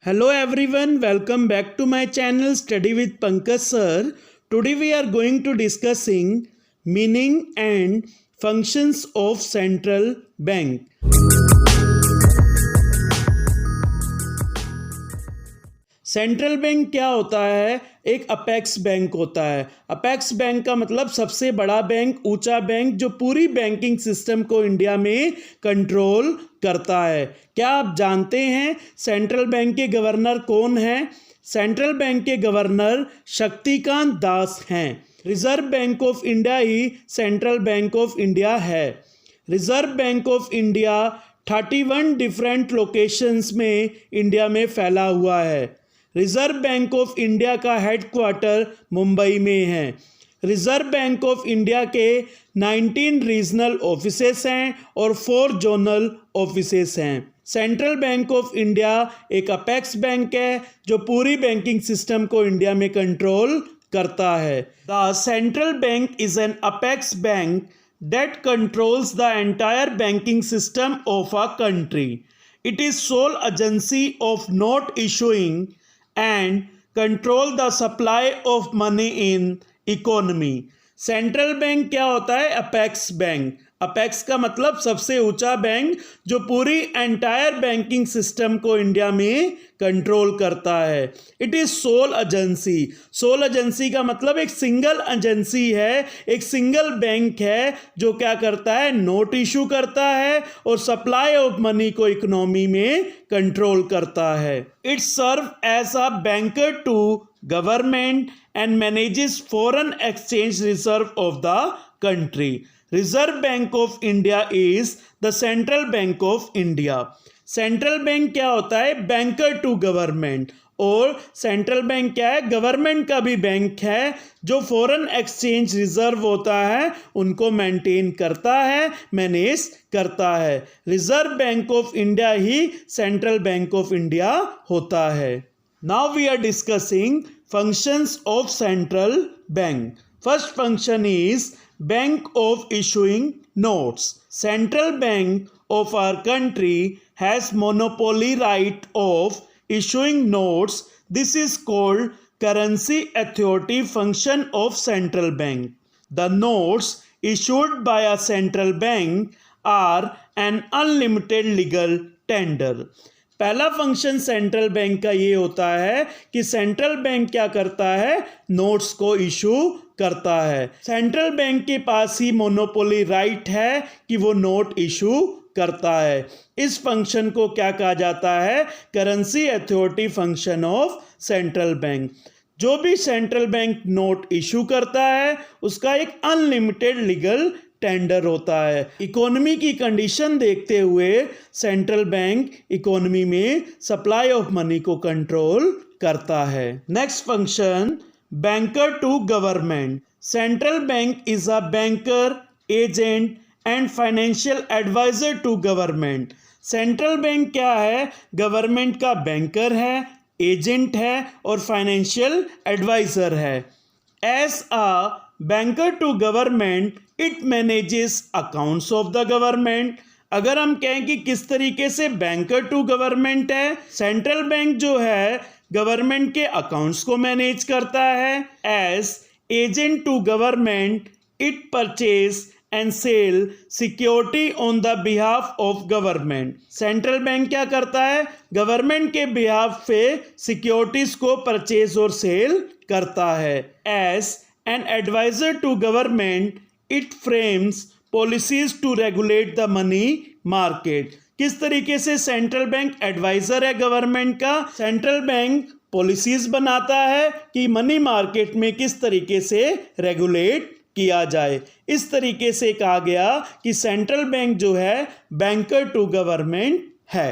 Hello everyone, welcome back to my channel Study with Pankaj Sir. Today we are going to discussing meaning and functions of central bank. Central bank क्या होता है? एक apex bank होता है। Apex bank का मतलब सबसे बड़ा बैंक, ऊंचा बैंक, जो पूरी बैंकिंग सिस्टम को इंडिया में कंट्रोल करता है। क्या आप जानते हैं सेंट्रल बैंक के गवर्नर कौन हैं? सेंट्रल बैंक के गवर्नर शक्तिकांत दास हैं। रिजर्व बैंक ऑफ इंडिया ही सेंट्रल बैंक ऑफ इंडिया है। Reserve bank of India 31 different locations में इंडिया में फैला हुआ है। रिजर्व बैंक ऑफ इंडिया का हेडक्वार्टर मुंबई में है। रिजर्व बैंक ऑफ इंडिया के 19 रीजनल ऑफिसेस हैं और 4 जोनल ऑफिसेस हैं। सेंट्रल बैंक ऑफ इंडिया एक अपेक्स बैंक है जो पूरी बैंकिंग सिस्टम को इंडिया में कंट्रोल करता है। The central bank is an apex bank that controls the entire banking system of a country. It is sole agency of note issuing and control the supply of money in economy. Central bank क्या होता है? Apex bank. Apex का मतलब सबसे ऊंचा bank जो पूरी entire banking system को इंडिया में कंट्रोल करता है। It is sole agency. Sole agency का मतलब एक सिंगल एजेंसी है, एक सिंगल बैंक है जो क्या करता है? नोट इशू करता है और सप्लाई ऑफ मनी को इकोनॉमी में कंट्रोल करता है। It serve as a banker to government and manages foreign exchange reserve of the country. Reserve Bank of India is the central bank of India. Central bank क्या होता है? Banker to government. और central bank क्या है? Government का भी bank है जो फॉरेन एक्सचेंज रिजर्व होता है उनको मेंटेन करता है, मैनेज करता है। रिजर्व बैंक ऑफ इंडिया ही सेंट्रल बैंक ऑफ इंडिया होता है। Now we are discussing functions of central bank. First function is bank of issuing notes. Central bank of our country has monopoly right of issuing notes. This is called currency authority function of central bank. The notes issued by a central bank are an unlimited legal tender. पहला function central bank का ये होता है कि central bank क्या करता है? Notes को इशू करता है। सेंट्रल बैंक के पास ही मोनोपोली राइट है कि वो नोट इशू करता है। इस फंक्शन को क्या कहा जाता है? Currency authority function of central bank. जो भी सेंट्रल बैंक नोट इशू करता है उसका एक अनलिमिटेड लीगल टेंडर होता है। इकोनॉमी की कंडीशन देखते हुए सेंट्रल बैंक इकोनॉमी में सप्लाई ऑफ मनी को कंट्रोल करता है। Next function banker to government. Central bank is a banker, agent and financial advisor to government. Central bank क्या है? गवर्नमेंट का बैंकर है, एजेंट है और फाइनेंशियल एडवाइजर है। As a banker to government it manages accounts of the government. अगर हम कहें कि किस तरीके से बैंकर टू गवर्नमेंट है, सेंट्रल बैंक जो है गवर्नमेंट के अकाउंट्स को मैनेज करता है। As agent to government it purchase and sale security on the behalf of government. Central bank क्या करता है? गवर्नमेंट के बिहाफ पे सिक्योरिटीज को परचेज और सेल करता है। As an advisor to government it frames policies to regulate the money market. किस तरीके से सेंट्रल बैंक एडवाइजर है गवर्नमेंट का? सेंट्रल बैंक पॉलिसीज बनाता है कि मनी मार्केट में किस तरीके से रेगुलेट किया जाए। इस तरीके से कहा गया कि सेंट्रल बैंक जो है बैंकर टू गवर्नमेंट है।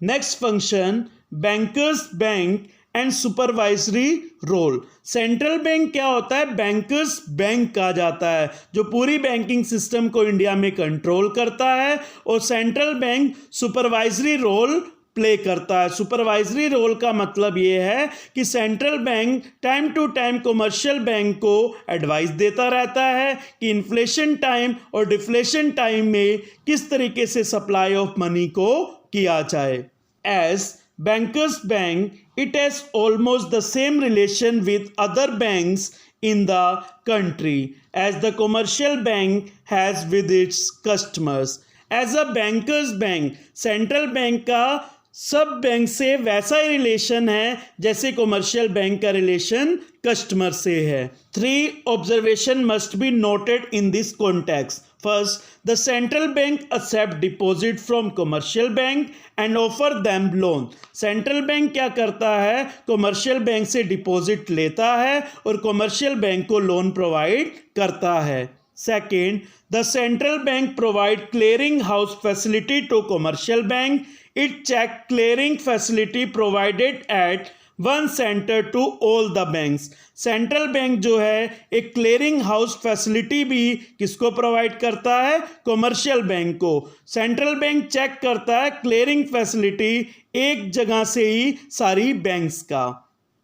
Next function bankers bank and supervisory role. Central bank क्या होता है? बैंकर्स बैंक कहा जाता है जो पूरी बैंकिंग सिस्टम को इंडिया में कंट्रोल करता है और central bank supervisory role play करता है। सुपरवाइजरी रोल का मतलब ये है कि central bank time to time commercial bank को एडवाइस देता रहता है कि इन्फ्लेशन टाइम और डिफ्लेशन टाइम में किस तरीके से सप्लाई ऑफ मनी को किया जाए। As bankers bank, it has almost the same relation with other banks in the country as the commercial bank has with its customers. As a bankers bank, central bank का सब bank से वैसा ही relation है जैसे commercial bank का relation customer से है. 3 observation must be noted in this context. First, the central bank accept deposit from commercial bank and offer them loan. Central bank क्या करता है, कमर्शियल बैंक से डिपॉजिट लेता है और कमर्शियल बैंक को लोन प्रोवाइड करता है. Second, the central bank provide clearing house facility to commercial bank. It check clearing facility provided at one centre to all the banks. Central bank जो है एक क्लियरिंग हाउस फैसिलिटी भी किसको provide करता है, commercial bank को. Central bank cheque करता है क्लियरिंग फैसिलिटी एक जगह से ही सारी बैंक्स का.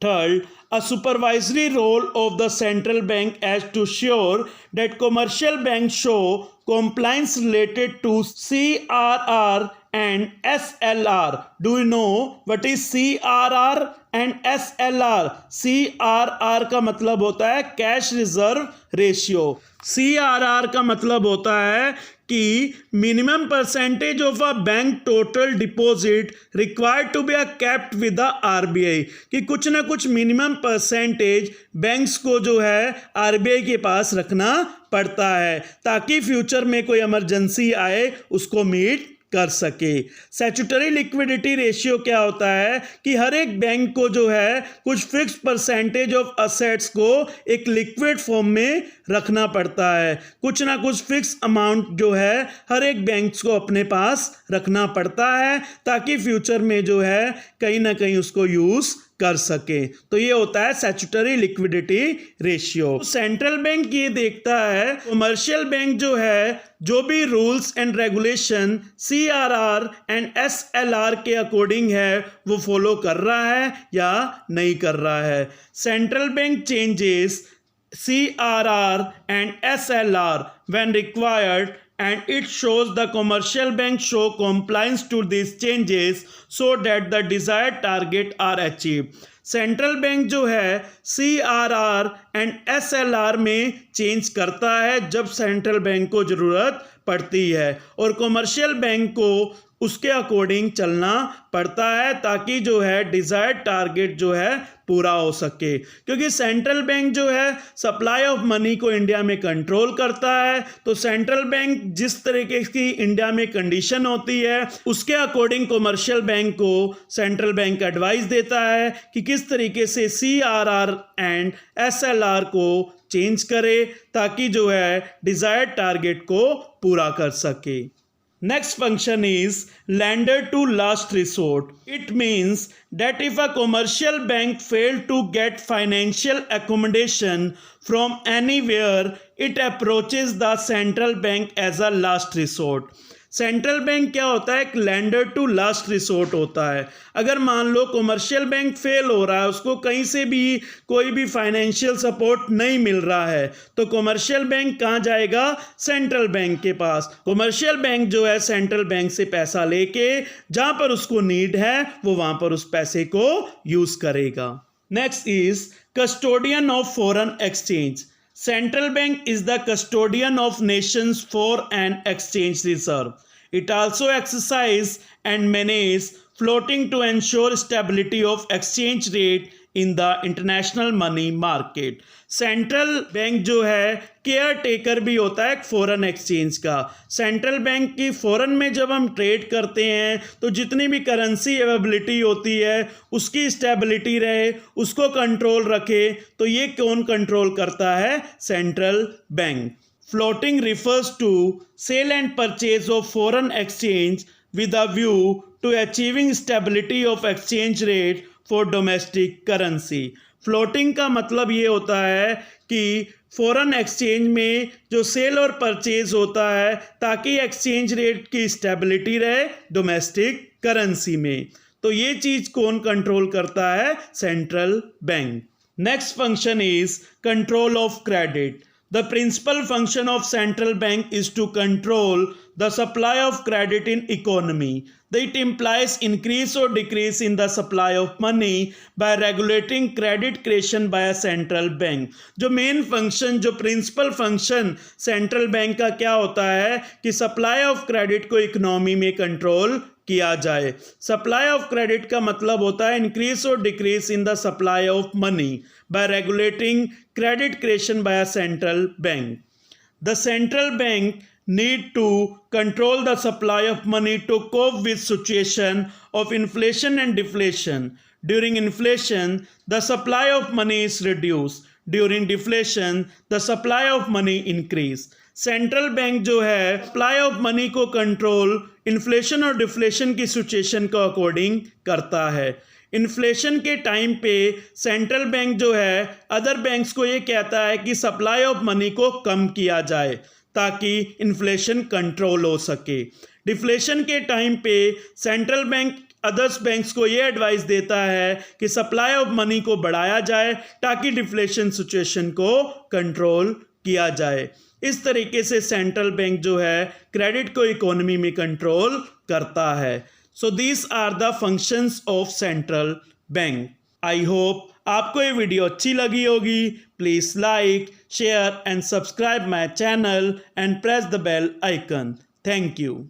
Third, a supervisory role of the central bank as to sure that commercial banks show compliance related to CRR and SLR. Do you know what is CRR and SLR? CRR का मतलब होता है cash reserve ratio. CRR का मतलब होता है कि minimum percentage of a bank total deposit required to be kept with the RBI. कि कुछ ना कुछ मिनिमम परसेंटेज बैंक्स को जो है आरबीआई के पास रखना पड़ता है ताकि फ्यूचर में कोई इमरजेंसी आए उसको मीट कर सके. स्टैट्यूटरी लिक्विडिटी रेशियो क्या होता है कि हर एक बैंक को जो है कुछ फिक्स परसेंटेज ऑफ असेट्स को एक लिक्विड फॉर्म में रखना पड़ता है. कुछ ना कुछ फिक्स अमाउंट जो है हर एक बैंक को अपने पास रखना पड़ता है ताकि फ्यूचर में जो है कहीं ना कहीं उसको यूज कर सके. तो ये होता है statutory liquidity ratio. Central bank ये देखता है कमर्शियल बैंक जो है जो भी rules and regulation CRR and SLR के अकॉर्डिंग है वो फॉलो कर रहा है या नहीं कर रहा है. Central bank changes CRR and SLR when required and it shows the commercial bank show compliance to these changes so that the desired target are achieved. Central bank जो है CRR एंड SLR में change करता है जब central bank को ज़रूरत पड़ती है और कमर्शियल बैंक को उसके अकॉर्डिंग चलना पड़ता है ताकि जो है डिज़ायर्ड टारगेट जो है पूरा हो सके. क्योंकि सेंट्रल बैंक जो है सप्लाई ऑफ मनी को इंडिया में कंट्रोल करता है तो सेंट्रल बैंक जिस तरीके की इंडिया में कंडीशन होती है उसके अकॉर्डिंग कमर्शियल बैंक को सेंट्रल बैंक एडवाइस देता है कि किस तरीके से CRR एंड SLR को चेंज करे ताकि जो है डिज़ायर्ड टारगेट को पूरा कर सके. Next function is lender to last resort. It means that if a commercial bank failed to get financial accommodation from anywhere, it approaches the central bank as a last resort. Central bank क्या होता है, एक lander to last resort होता है. अगर मान लो commercial bank fail हो रहा है, उसको कहीं से भी कोई भी फाइनेंशियल सपोर्ट नहीं मिल रहा है तो कमर्शियल बैंक कहाँ जाएगा, सेंट्रल बैंक के पास. कमर्शियल बैंक जो है सेंट्रल बैंक से पैसा लेके जहाँ पर उसको नीड है वो वहाँ पर उस पैसे को यूज करेगा. Next is custodian of foreign exchange. Central bank is the custodian of nations for an exchange reserve. It also exercises and manages floating to ensure stability of exchange rate in the international money market. Central bank जो है care taker भी होता है foreign exchange का. Central bank की foreign में जब हम ट्रेड करते हैं तो जितनी भी करेंसी अवेलेबिलिटी होती है उसकी स्टेबिलिटी रहे, उसको कंट्रोल रखे. तो ये कौन कंट्रोल करता है, central bank. Floating refers to sale and purchase of foreign exchange with a view to achieving stability of exchange rate for domestic currency. Floating का मतलब ये होता है कि फॉरेन एक्सचेंज में जो सेल और परचेज होता है ताकि एक्सचेंज रेट की स्टेबिलिटी रहे डोमेस्टिक करेंसी में. तो ये चीज़ कौन कंट्रोल करता है, central bank. Next function is control of credit. The principal function of central bank is to control the supply of credit in economy. It implies increase or decrease in the supply of money by regulating credit creation by a central bank. जो main function, जो principal function central bank का क्या होता है कि supply of credit को economy में control किया जाए. सप्लाई ऑफ क्रेडिट का मतलब होता है इंक्रीज और decrease in the supply of money by regulating credit creation bye a central bank. The central bank need to control the supply of money to cope with situation of inflation and deflation. During inflation, the supply of money is reduced. During deflation, the supply of money increase. Central bank जो है supply of money को control inflation और deflation की situation को according करता है. Inflation के time पे सेंट्रल बैंक जो है अदर बैंक्स को ये कहता है कि सप्लाई ऑफ मनी को कम किया जाए ताकि इन्फ्लेशन कंट्रोल हो सके. डिफ्लेशन के टाइम पे सेंट्रल बैंक अदर्स बैंक्स को ये एडवाइस देता है कि सप्लाई ऑफ मनी को बढ़ाया जाए ताकि डिफ्लेशन सिचुएशन को कंट्रोल किया जाए. इस तरीके से सेंट्रल बैंक जो है क्रेडिट को इकोनॉमी में कंट्रोल करता है. So these are the functions of central bank. I hope आपको ये वीडियो अच्छी लगी होगी. Please like, share and subscribe my channel and press the bell icon. Thank you.